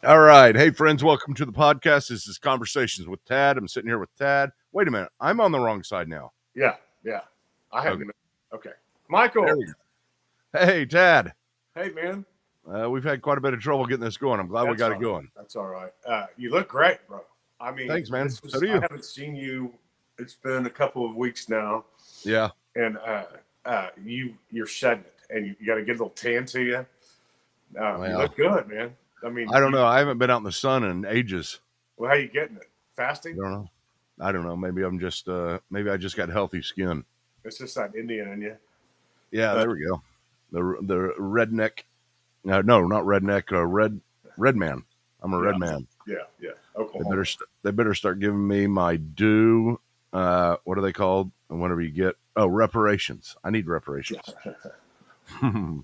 All right. Hey, friends, welcome to the podcast. This is Conversations with Tad. I'm sitting here with Tad. Wait a minute. I'm on the wrong side now. Yeah. I Okay. haven't. Okay. There Michael. we go. Hey, Tad. Hey, man. We've had quite a bit of trouble getting this going. I'm glad we got it going. That's all right. You look great, bro. I mean, Thanks, man. So do I you. haven't seen you. It's been a couple of weeks now, Yeah. and you're shedding it, and you got to get a little tan to you. You Well, look good, man. I mean, I don't know. I haven't been out in the sun in ages. Well, how you getting it? I Fasting? don't know. Maybe I'm just, maybe I just got healthy skin. It's just that Indian in you. Yeah, there we go. The redneck. No, not redneck. Red man. I'm a red man. Yeah. Oklahoma. They better start giving me my due. What are they called? Whenever you get reparations. I need reparations. Yeah.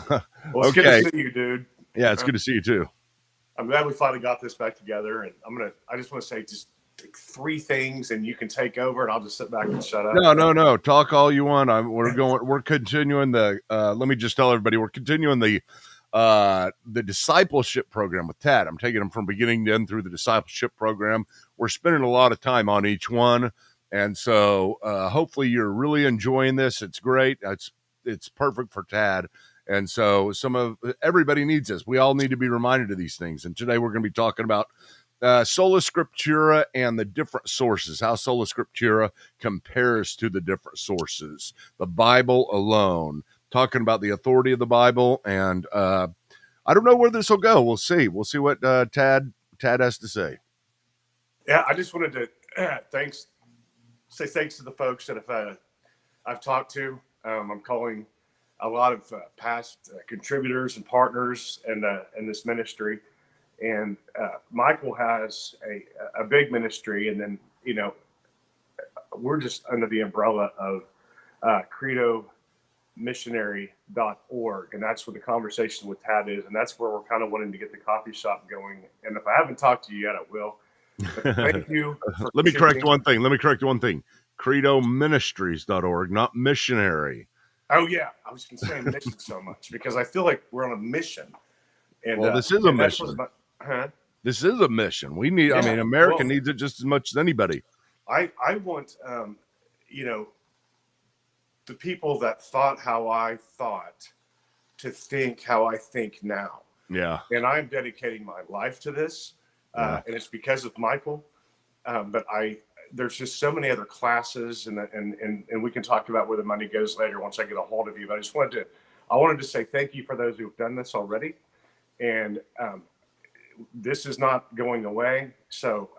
Well, it's good to see you, dude. Yeah, it's good to see you too. I'm glad we finally got this back together, and I just want to say just three things, and you can take over, and I'll just sit back and shut up. No. Talk all you want. We're continuing the. Let me just tell everybody we're continuing the discipleship program with Tad. I'm taking them from beginning to end through the discipleship program. We're spending a lot of time on each one, and so hopefully you're really enjoying this. It's great. It's perfect for Tad. And so everybody needs this. We all need to be reminded of these things. And today we're going to be talking about Sola Scriptura and the different sources, how Sola Scriptura compares to the different sources, the Bible alone, talking about the authority of the Bible. And I don't know where this will go. We'll see. We'll see what Tad has to say. Yeah, I just wanted to say thanks to the folks that I've talked to. I'm calling a lot of past contributors and partners in this ministry, and Michael has a big ministry, and then we're just under the umbrella of credomissionary.org, and that's where the conversation with Tad is, and that's where we're kind of wanting to get the coffee shop going. And if I haven't talked to you yet, I will. But thank you. Let me correct one thing. credoministries.org, not missionary. Oh, yeah. I was saying mission so much because I feel like we're on a mission. And, this is a mission. This is a mission. We need, America needs it just as much as anybody. I want, the people that thought how I thought to think how I think now. Yeah. And I'm dedicating my life to this. And it's because of Michael. But there's just so many other classes, and we can talk about where the money goes later once I get a hold of you. But I wanted to say thank you for those who've done this already, and this is not going away. So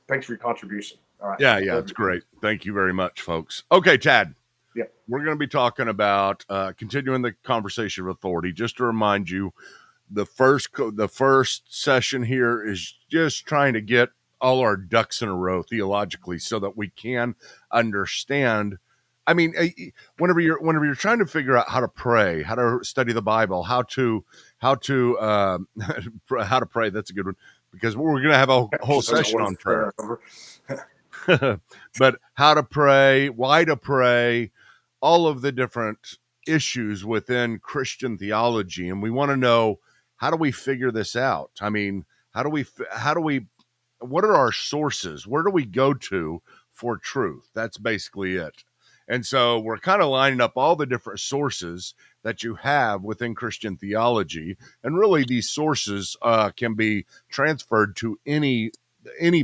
thanks for your contribution. All right. Yeah, it's great. Thank you very much, folks. Okay, Tad. Yeah, we're going to be talking about continuing the conversation with authority. Just to remind you, the first session here is just trying to get all our ducks in a row theologically so that we can understand. I mean, whenever you're trying to figure out how to pray, how to study the Bible, how to pray, that's a good one, because we're going to have a whole session on prayer. But how to pray, why to pray, all of the different issues within Christian theology, and we want to know, how do we figure this out? I mean, what are our sources? Where do we go to for truth? That's basically it. And so we're kind of lining up all the different sources that you have within Christian theology. And really these sources can be transferred to any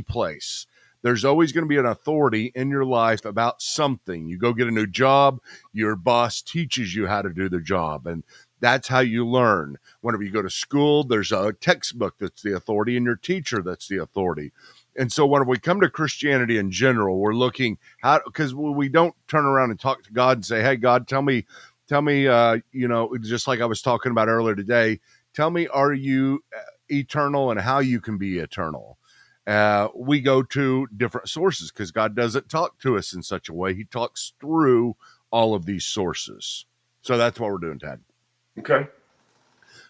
place. There's always going to be an authority in your life about something. You go get a new job, your boss teaches you how to do the job, and that's how you learn. Whenever you go to school, there's a textbook that's the authority and your teacher that's the authority. And so when we come to Christianity in general, we're looking because we don't turn around and talk to God and say, hey, God, tell me, just like I was talking about earlier today, tell me, are you eternal and how you can be eternal? We go to different sources because God doesn't talk to us in such a way. He talks through all of these sources. So that's what we're doing, Tad. Okay.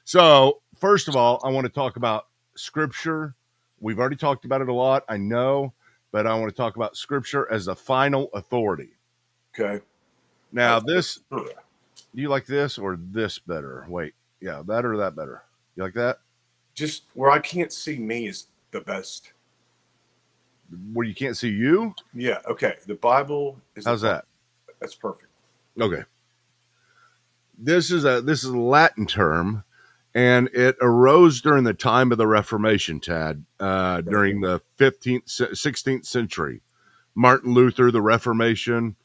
So first of all, I want to talk about Scripture. We've already talked about it a lot, I know, but I want to talk about Scripture as the final authority. Okay. Now do you like this or this better? Wait, yeah, that or that better? You like that? Just where I can't see me is the best. Where you can't see you? Yeah. Okay. The Bible is the How's front. that? That's perfect. Okay. This is a Latin term, and it arose during the time of the Reformation, Tad, Okay. during the 15th, 16th century. Martin Luther, the Reformation.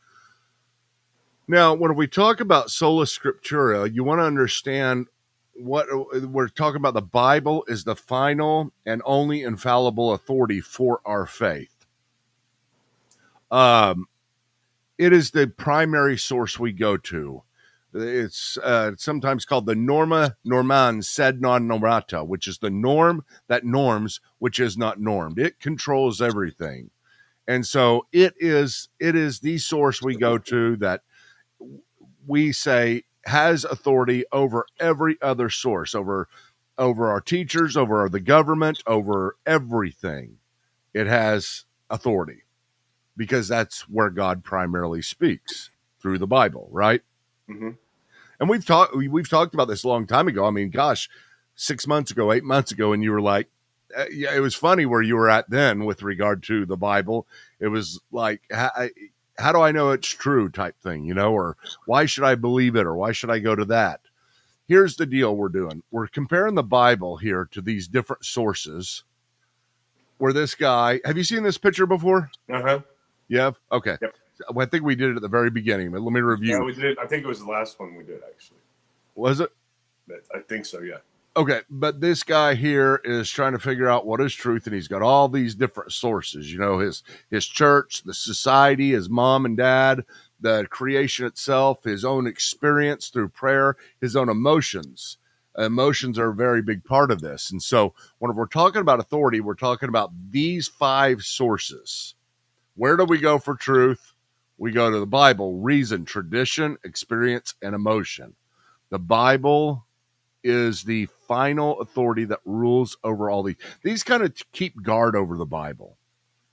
Now, when we talk about Sola Scriptura, you want to understand what we're talking about. The Bible is the final and only infallible authority for our faith. Um, it is the primary source we go to. It's sometimes called the norma normans sed non normata, which is the norm that norms, which is not normed. It controls everything. And so it is the source we go to that we say has authority over every other source, over our teachers, over the government, over everything. It has authority because that's where God primarily speaks through the Bible, right? Mm-hmm. And we've talked about this a long time ago. I mean, gosh, 6 months ago, 8 months ago, and you were like, yeah, it was funny where you were at then with regard to the Bible. It was like, how do I know it's true type thing, or why should I believe it, or why should I go to that? Here's the deal we're doing. We're comparing the Bible here to these different sources where this guy, have you seen this picture before? Uh-huh. Yeah. Okay. Yep. Well, I think we did it at the very beginning, but let me Yeah, review. we did. I think it was the last one we did, actually. Was it? I think so, yeah. Okay, but this guy here is trying to figure out what is truth, and he's got all these different sources. His church, the society, his mom and dad, the creation itself, his own experience through prayer, his own emotions. Emotions are a very big part of this, and so when we're talking about authority, we're talking about these 5 sources. Where do we go for truth? We go to the Bible: reason, tradition, experience, and emotion. The Bible is the final authority that rules over all these. These kind of keep guard over the Bible.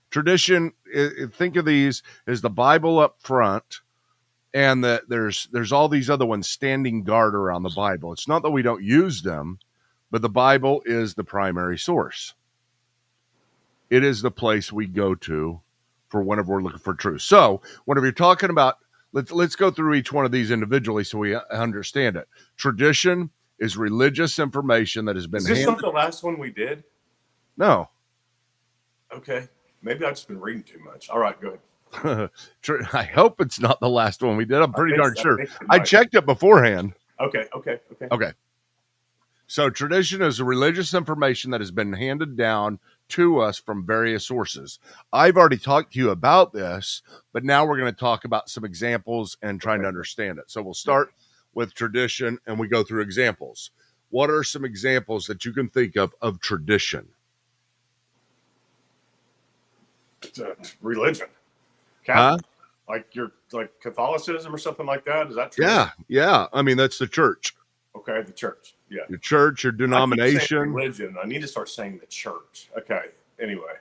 Tradition, think of these as the Bible up front, and that there's all these other ones standing guard around the Bible. It's not that we don't use them, but the Bible is the primary source. It is the place we go to for whenever we're looking for truth. So whenever you're talking about, let's go through each one of these individually so we understand it. Tradition is religious information that has been Is this handed. not the last one we did? No. Okay. Maybe I've just been reading too much. All right, go ahead. I hope it's not the last one we did. I'm pretty darn I sure. think it I might. checked it beforehand. Okay. Okay. So tradition is a religious information that has been handed down to us from various sources. I've already talked to you about this, but now we're going to talk about some examples and trying to understand it. So we'll start with tradition and we go through examples. What are some examples that you can think of tradition? Religion. Huh? Catholic. Like Catholicism or something like that. Is that tradition? Yeah. I mean, that's the church. Okay, the church. Yeah. Your church, your I keep saying denomination. religion. I need to start saying the church. Okay. Anyway.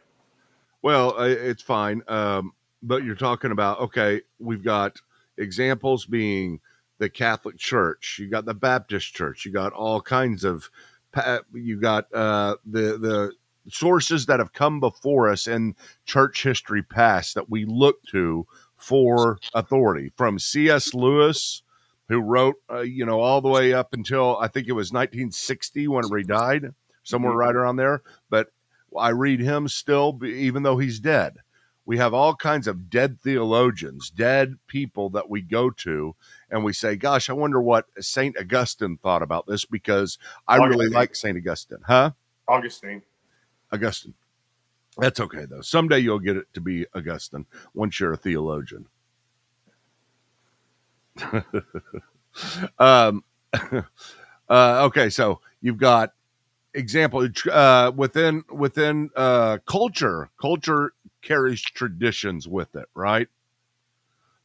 Well, it's fine. But you're talking about, okay, we've got examples being the Catholic Church, you got the Baptist Church, you got all kinds of, you got the sources that have come before us in church history past that we look to for authority, from C.S. Lewis, who wrote, all the way up until I think it was 1960 whenever he died, somewhere right around there. But I read him still, even though he's dead. We have all kinds of dead theologians, dead people that we go to, and we say, gosh, I wonder what St. Augustine thought about this, because I really like St. Augustine. Huh? Augustine. Augustine. That's okay, though. Someday you'll get it to be Augustine once you're a theologian. Okay, so you've got example within culture carries traditions with it, right?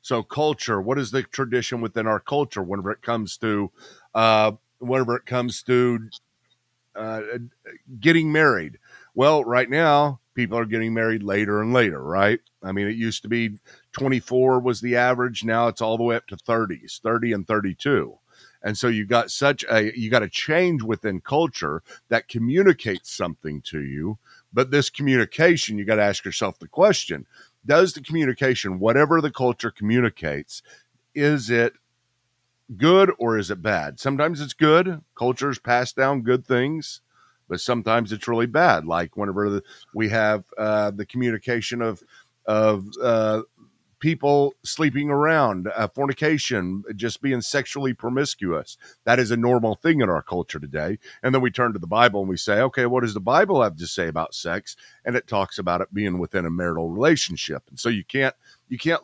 So culture, what is the tradition within our culture whenever it comes to uh uh getting married? Well, right now people are getting married later and later, right? I mean, it used to be 24 was the average. Now it's all the way up to 30s, 30 and 32. And so you got a change within culture that communicates something to you. But this communication, you got to ask yourself the question, does the communication, whatever the culture communicates, is it good or is it bad? Sometimes it's good. Cultures pass down good things, but sometimes it's really bad. Like whenever we have the communication of people sleeping around, fornication, just being sexually promiscuous. That is a normal thing in our culture today. And then we turn to the Bible and we say, okay, what does the Bible have to say about sex? And it talks about it being within a marital relationship. And so you can't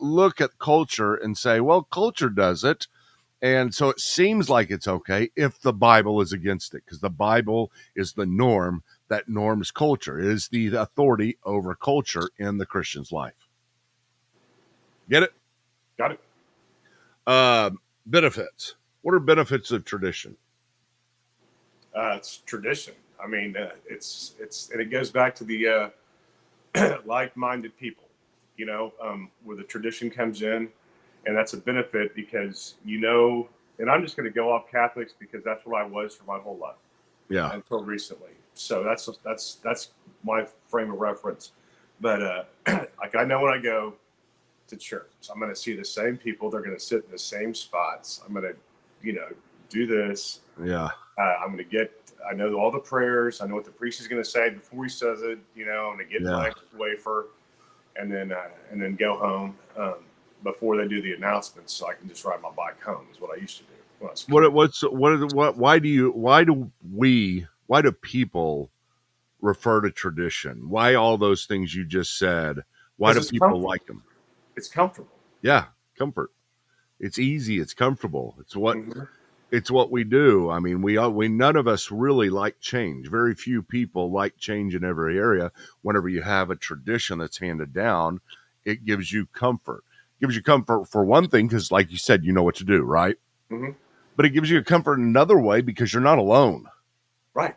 look at culture and say, well, culture does it. And so it seems like it's okay if the Bible is against it, because the Bible is the norm. That norms culture. It is the authority over culture in the Christian's life. Get it? Got it. Benefits. What are benefits of tradition? It's tradition. I mean, it's and it goes back to the like-minded people, where the tradition comes in, and that's a benefit because and I'm just going to go off Catholics because that's what I was for my whole life, until recently. So that's my frame of reference. But like I know when I go to church, I'm going to see the same people. They're going to sit in the same spots. I'm going to, do this. Yeah. I'm going to I know all the prayers. I know what the priest is going to say before he says it. I'm going to get my wafer and then go home before they do the announcements, so I can just ride my bike home. Is what I used to do. Why do people refer to tradition? Why all those things you just said? Why do people like them? It's comfortable. Yeah, comfort. It's easy. It's comfortable. It's what we do. I mean, we none of us really like change. Very few people like change in every area. Whenever you have a tradition that's handed down, it gives you comfort. It gives you comfort for one thing, because like you said, you know what to do, right? Mm-hmm. But it gives you a comfort in another way because you're not alone. Right.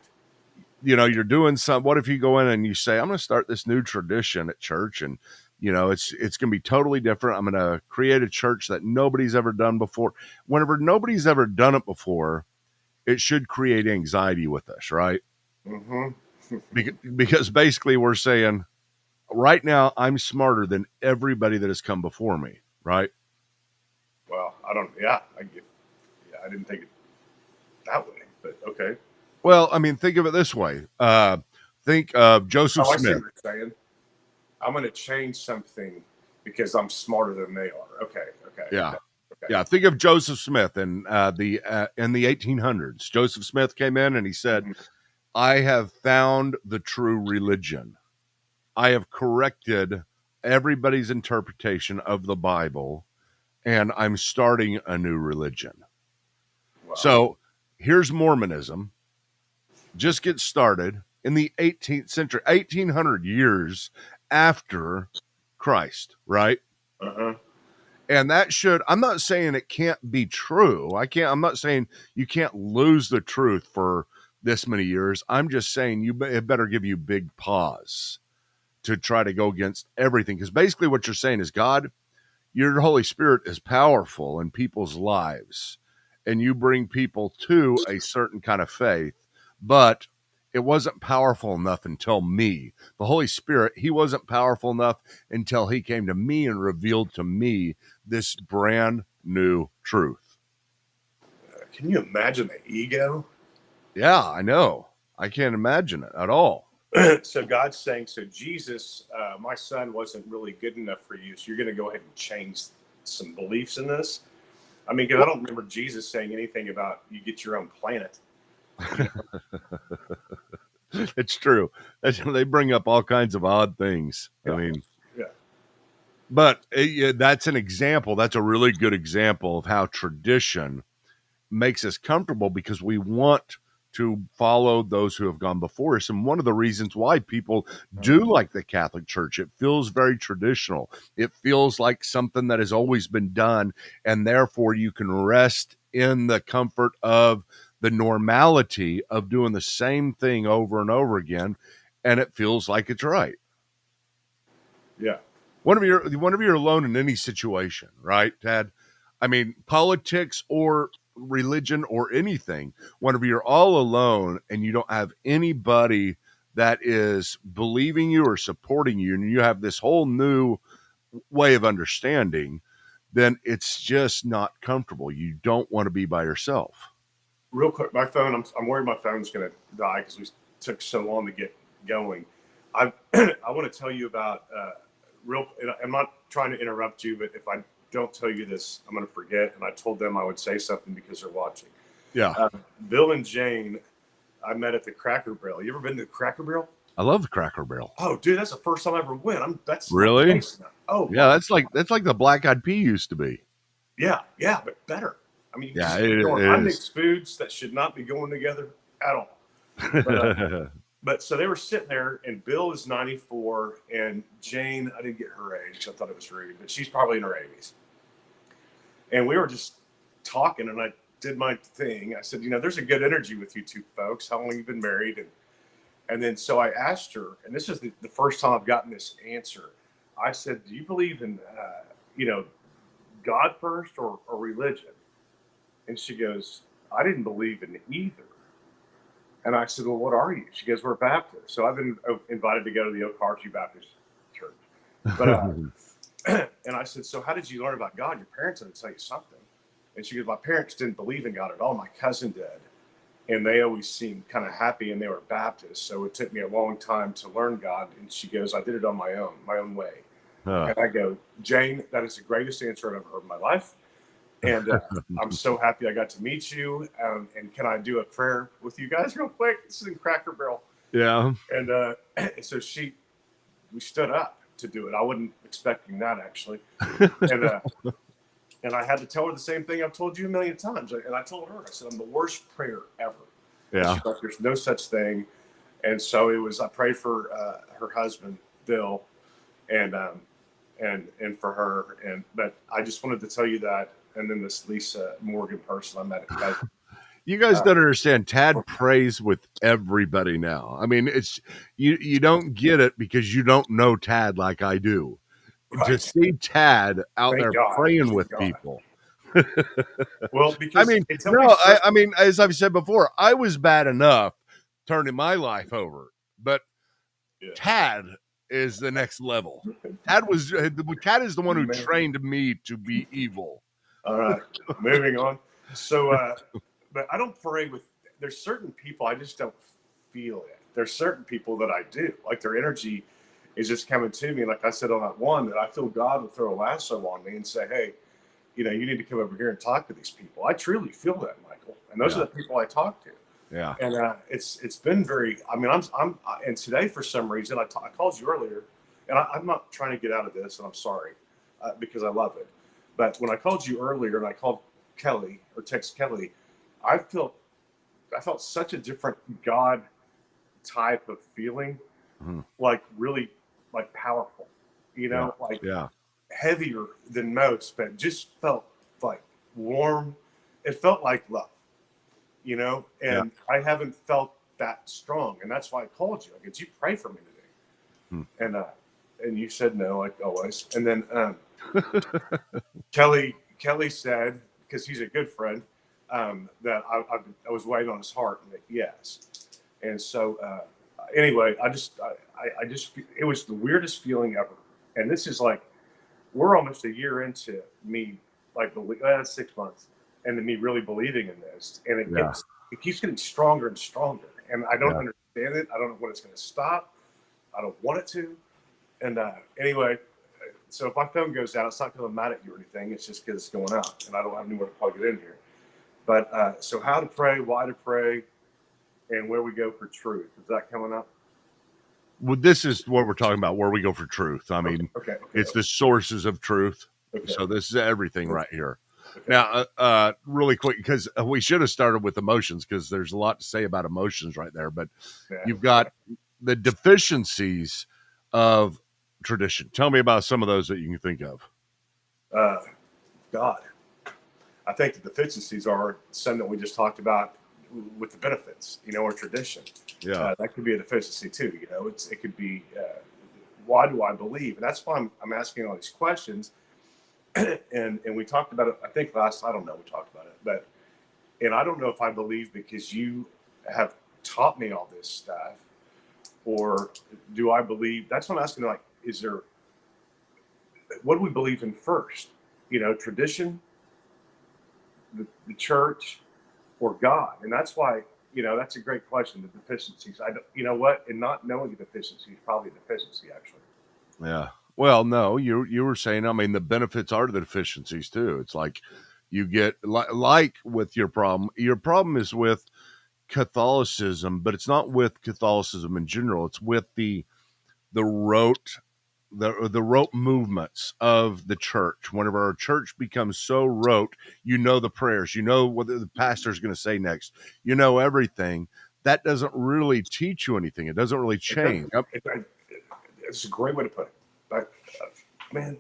You're doing what if you go in and you say, I'm going to start this new tradition at church, and it's going to be totally different. I'm going to create a church that nobody's ever done before. Whenever nobody's ever done it before, it should create anxiety with us, right? Mm-hmm. Because basically we're saying, right now, I'm smarter than everybody that has come before me, right? Well, I didn't think it that way, but okay. Well, I mean, think of it this way. Think of Joseph I see Smith. what you're saying. I'm going to change something because I'm smarter than they are. Okay. Yeah. Okay. Yeah. Think of Joseph Smith in the 1800s. Joseph Smith came in and he said, mm-hmm. I have found the true religion. I have corrected everybody's interpretation of the Bible, and I'm starting a new religion. Wow. So here's Mormonism. Just get started in the 18th century, 1800 years after Christ, right? Uh-huh. And that I'm not saying it can't be true. I'm not saying you can't lose the truth for this many years. I'm just saying it better give you big pause to try to go against everything. Because basically what you're saying is, God, your Holy Spirit is powerful in people's lives, and you bring people to a certain kind of faith, but it wasn't powerful enough until me. The Holy Spirit, he wasn't powerful enough until he came to me and revealed to me this brand new truth. Can you imagine the ego? Yeah, I know. I can't imagine it at all. So God's saying, so Jesus, my son wasn't really good enough for you, so you're going to go ahead and change some beliefs in this? I mean, because I don't remember Jesus saying anything about you get your own planet. It's true. They bring up all kinds of odd things. Yeah. I mean, yeah. But that's an example. That's a really good example of how tradition makes us comfortable because we want to follow those who have gone before us. And one of the reasons why people do like the Catholic Church, it feels very traditional. It feels like something that has always been done. And therefore you can rest in the comfort of the normality of doing the same thing over and over again. And it feels like it's right. Yeah. Whenever you're alone in any situation, right, Tad? I mean, politics or religion or anything, whenever you're all alone and you don't have anybody that is believing you or supporting you, and you have this whole new way of understanding, then it's just not comfortable. You don't want to be by yourself. Real quick, my phone, I'm worried my phone's going to die because we took so long to get going. I want to tell you about I'm not trying to interrupt you, but if I don't tell you this, I'm going to forget. And I told them I would say something because they're watching. Yeah. Bill and Jane, I met at the Cracker Barrel. You ever been to the Cracker Barrel? I love the Cracker Barrel. Oh, dude, that's the first time I ever went. That's really. Oh, yeah. That's like the Black Eyed Pea used to be. Yeah, but better. I mean, yeah, I mix foods that should not be going together at all. But so they were sitting there, and Bill is 94, and Jane, I didn't get her age. I thought it was rude, but she's probably in her 80s. And we were just talking, and I did my thing. I said, there's a good energy with you two folks. How long have you been married? And then so I asked her, and this is the first time I've gotten this answer. I said, do you believe in, God first or religion? And she goes, I didn't believe in either. And I said, well, what are you? She goes, we're Baptist. So I've been invited to go to the Oak Archie Baptist Church. But and I said, so how did you learn about God? Your parents had to tell you something. And she goes, my parents didn't believe in God at all. My cousin did. And they always seemed kind of happy, and they were Baptist. So it took me a long time to learn God. And she goes, I did it on my own way. And I go, Jane, that is the greatest answer I've ever heard in my life. And I'm so happy I got to meet you. And can I do a prayer with you guys real quick? This is in Cracker Barrel. Yeah. And so we stood up to do it. I wasn't expecting that, actually. And I had to tell her the same thing I've told you a million times. And I told her, I said, I'm the worst prayer ever. Yeah. She's like, there's no such thing. And so I prayed for her husband, Bill, and for her. But I just wanted to tell you that. And then this Lisa Morgan person I met at you guys don't understand. Tad prays with everybody now. I mean, it's you don't get it because you don't know Tad like I do. Right. To see Tad out there praying with people. Well, because I mean, as I've said before, I was bad enough turning my life over, but Tad is the next level. Tad is the one who trained me to be evil. All right, moving on. So, but I don't pray with. There's certain people I just don't feel it. There's certain people that I do. Like their energy is just coming to me. Like I said on that one, that I feel God will throw a lasso on me and say, "Hey, you need to come over here and talk to these people." I truly feel that, Michael, and those are the people I talk to. Yeah. And it's been very. I mean, and today for some reason I called you earlier, and I'm not trying to get out of this, and I'm sorry because I love it. But when I called you earlier and I called Kelly or text Kelly, I felt such a different God type of feeling, like really like powerful, heavier than most, but just felt like warm. It felt like love, and I haven't felt that strong. And that's why I called you. Did you pray for me today? And you said no, like always. And then Kelly said, because he's a good friend, that I was weighing on his heart, and that yes. And so anyway, I just it was the weirdest feeling ever. And this is like we're almost a year into me, like 6 months, and then me really believing in this, and it keeps getting stronger and stronger. And I don't understand it. I don't know when it's going to stop. I don't want it to. And anyway. So if my phone goes out, it's not because I'm mad at you or anything. It's just because it's going out, and I don't have anywhere to plug it in here. But so how to pray, why to pray, and where we go for truth. Is that coming up? Well, this is what we're talking about, where we go for truth. I mean, it's the sources of truth. Okay. So this is everything right here. Okay. Now, really quick, because we should have started with emotions, because there's a lot to say about emotions right there. But you've got the deficiencies of tradition. Tell me about some of those that you can think of. God, I think the deficiencies are some that we just talked about with the benefits, or tradition. Yeah, that could be a deficiency too. It could be why do I believe, and that's why I'm asking all these questions. and we talked about it. I think I don't know. We talked about it, but And I don't know if I believe because you have taught me all this stuff, or do I believe? That's what I'm asking. Like, is there, what do we believe in first? Tradition, the church, or God? And that's why, that's a great question. The deficiencies. I don't, you know what? And not knowing the deficiency is probably a deficiency, actually. Yeah. Well, no, you were saying, I mean, the benefits are the deficiencies too. It's like you get like with your problem. Your problem is with Catholicism, but it's not with Catholicism in general. It's with the rote the rote movements of the church. Whenever our church becomes so rote, you know the prayers, you know what the pastor's going to say next, you know everything. That doesn't really teach you anything. It doesn't really change. It's a great way to put it. But, man,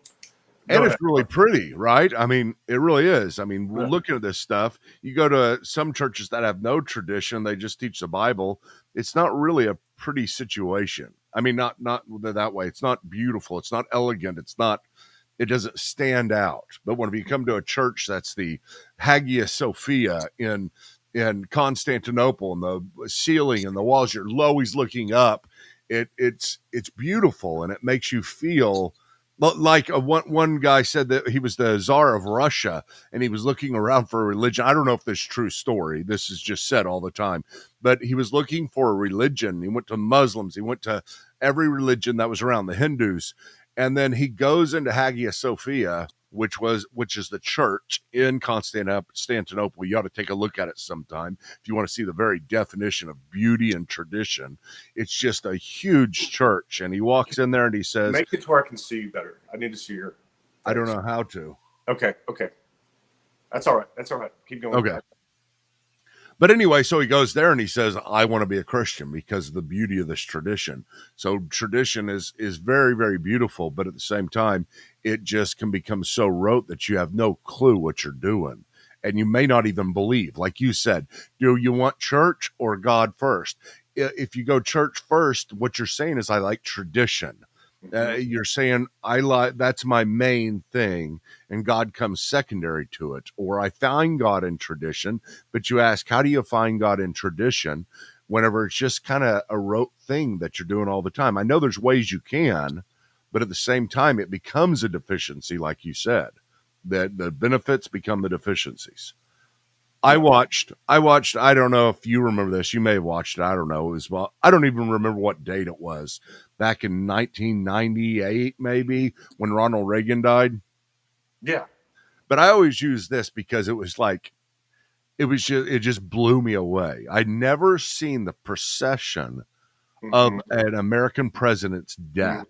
And go it's ahead. really pretty, right? I mean, it really is. I mean, Yeah. looking at this stuff, you go to some churches that have no tradition, they just teach the Bible. It's not really a pretty situation. I mean, not that way. It's not beautiful. It's not elegant. It doesn't stand out. But when you come to a church that's the Hagia Sophia in Constantinople, and the ceiling and the walls, you're always looking up. It's beautiful, and it makes you feel like one guy said that he was the Tsar of Russia, and he was looking around for a religion. I don't know if this is a true story. This is just said all the time, but he was looking for a religion. He went to Muslims. He went to every religion that was around, the Hindus. And then he goes into Hagia Sophia, which is the church in Constantinople. You ought to take a look at it sometime if you want to see the very definition of beauty and tradition. It's just a huge church. And he walks in there and he says, Make it to where I can see you better. I need to see your face. I don't know how to. Okay. That's all right. Keep going. Okay. But anyway, so he goes there and he says, I want to be a Christian because of the beauty of this tradition. So tradition is very, very beautiful, but at the same time, it just can become so rote that you have no clue what you're doing. And you may not even believe. Like you said, do you want church or God first? If you go church first, what you're saying is, I like tradition. You're saying, I like, that's my main thing, and God comes secondary to it. Or I find God in tradition, but you ask, how do you find God in tradition whenever it's just kind of a rote thing that you're doing all the time? I know there's ways you can, but at the same time, it becomes a deficiency, like you said, that the benefits become the deficiencies. I watched, I don't know if you remember this. You may have watched it. I don't know. It was, well, I don't even remember what date it was. Back in 1998, maybe, when Ronald Reagan died. Yeah. But I always use this because it was like, it just blew me away. I'd never seen the procession of an American president's death.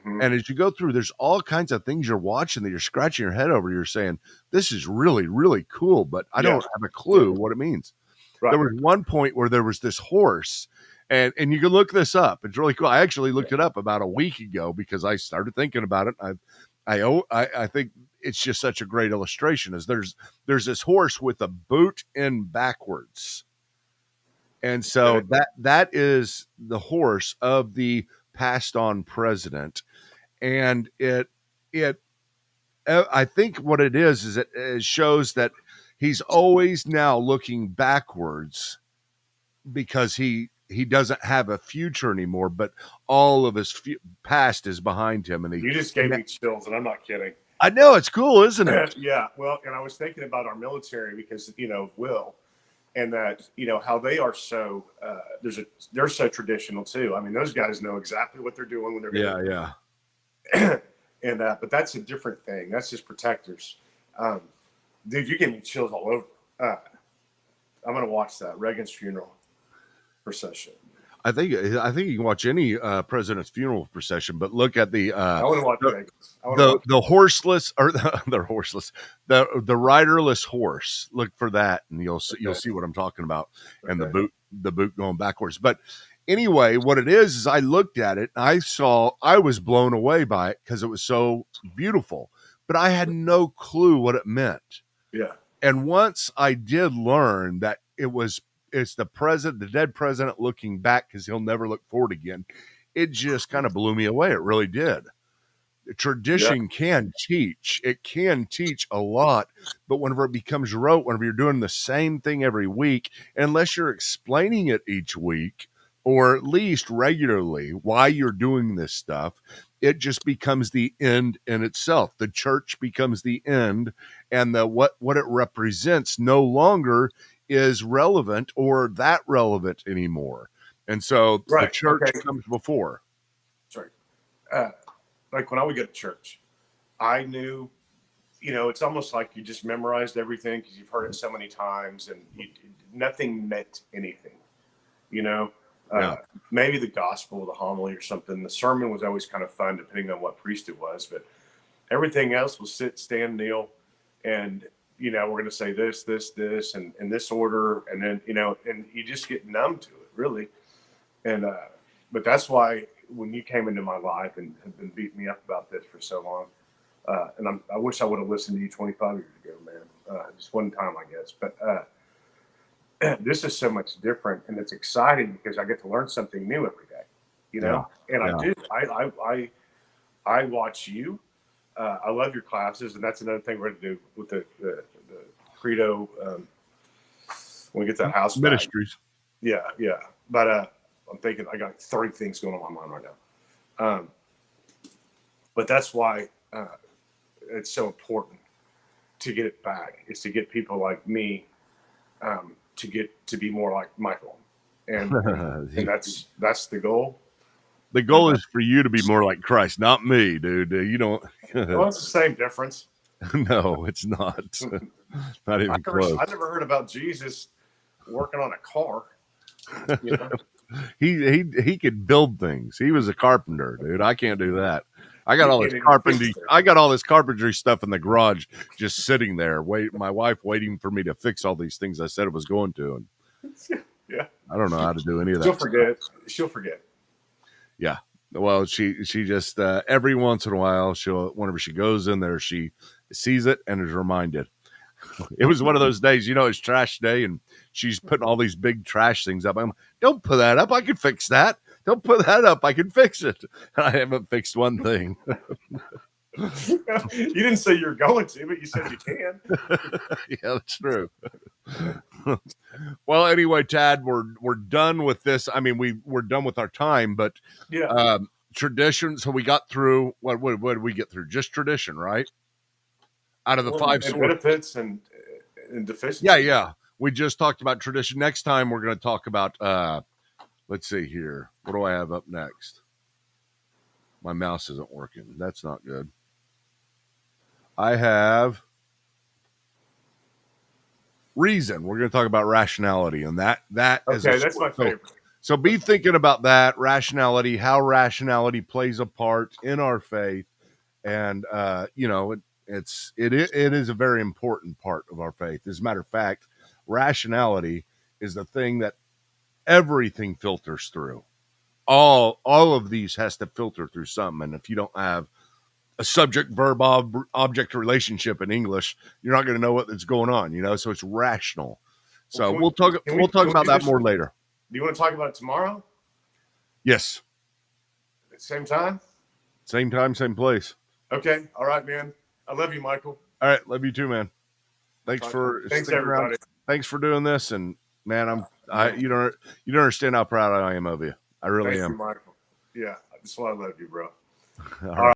And as you go through, there's all kinds of things you're watching that you're scratching your head over. You're saying, this is really, really cool, but I don't have a clue what it means. Right. There was one point where there was this horse, and you can look this up. It's really cool. I actually looked it up about a week ago because I started thinking about it. I think it's just such a great illustration. Is there's this horse with a boot in backwards. And so that is the horse of the passed on president. And I think what it is it shows that he's always now looking backwards because he doesn't have a future anymore, but all of his past is behind him. And you just gave me chills, and I'm not kidding. I know, it's cool, isn't it? Yeah. Well, and I was thinking about our military because, Will, and that, how they are so, they're so traditional too. I mean, those guys know exactly what they're doing when they're doing Yeah. And but that's a different thing. That's just protectors. Dude, you give me chills all over. I'm gonna watch that Reagan's funeral procession. I think you can watch any president's funeral procession, but look at the I want to watch the horseless, or the horseless, the riderless horse. Look for that, and you'll see what I'm talking about. And the boot going backwards. But anyway, what it is I looked at it, and I was blown away by it because it was so beautiful, but I had no clue what it meant. Yeah. And once I did learn that it's the dead president looking back because he'll never look forward again, it just kind of blew me away. It really did. Tradition can teach. It can teach a lot, but whenever it becomes rote, whenever you're doing the same thing every week, unless you're explaining it each week or at least regularly why you're doing this stuff, it just becomes the end in itself. The church becomes the end, and the what it represents no longer is relevant or that relevant anymore. And so the Right. church Okay. comes before. Sorry. Like when I would go to church, I knew, it's almost like you just memorized everything because you've heard it so many times, and nothing meant anything. You know, Yeah. maybe the gospel, the homily, or something. The sermon was always kind of fun, depending on what priest it was, but everything else was sit, stand, kneel, and we're going to say this, and in this order, and then and you just get numb to it, really. And but that's why when you came into my life and have been beating me up about this for so long, and I wish I would have listened to you 25 years ago, man. Just one time, I guess, but this is so much different, and it's exciting because I get to learn something new every day. And I do. I watch you. I love your classes, and that's another thing we're going to do with the credo when we get that house Ministries. Back. Yeah. But I'm thinking I got 30 things going on in my mind right now. But that's why it's so important to get it back. Is to get people like me to get to be more like Michael, and that's the goal. The goal is for you to be more like Christ, not me, dude. You don't. Well, it's the same difference. No, it's not. Not even close. I never heard about Jesus working on a car. He could build things. He was a carpenter, dude. I can't do that. I got all this carpentry stuff in the garage, just sitting there. My wife waiting for me to fix all these things I said I was going to, and yeah, I don't know how to do any of that. She'll forget. Yeah. Well, she just every once in a while, whenever she goes in there, she sees it and is reminded. It was one of those days, it's trash day, and she's putting all these big trash things up. I'm, don't put that up. I can fix that. Don't put that up. I can fix it. And I haven't fixed one thing. You didn't say you're going to, but you said you can. Yeah, that's true. Well, anyway, Tad, we're done with this. I mean, we're done with our time, but yeah, tradition. So we got through what did we get through? Just tradition, right? Out of the 5 sources. Benefits and deficiencies. Yeah. We just talked about tradition. Next time we're going to talk about. Let's see here. What do I have up next? My mouse isn't working. That's not good. I have reason. We're going to talk about rationality, and that is that's my favorite. So be thinking about that rationality, how rationality plays a part in our faith, and it is a very important part of our faith. As a matter of fact, rationality is the thing that everything filters through. All of these has to filter through something, and if you don't have a subject verb object relationship in English, you're not going to know what's going on, so it's rational. So we'll talk about that more later. Do you want to talk about it tomorrow? Yes. At the same time? Same time, same place. Okay. All right, man. I love you, Michael. All right. Love you too, man. Thanks everybody. Around. Thanks for doing this. And man, you don't understand how proud I am of you. I really am. Thank you, Michael. Yeah. That's why I love you, bro. All right.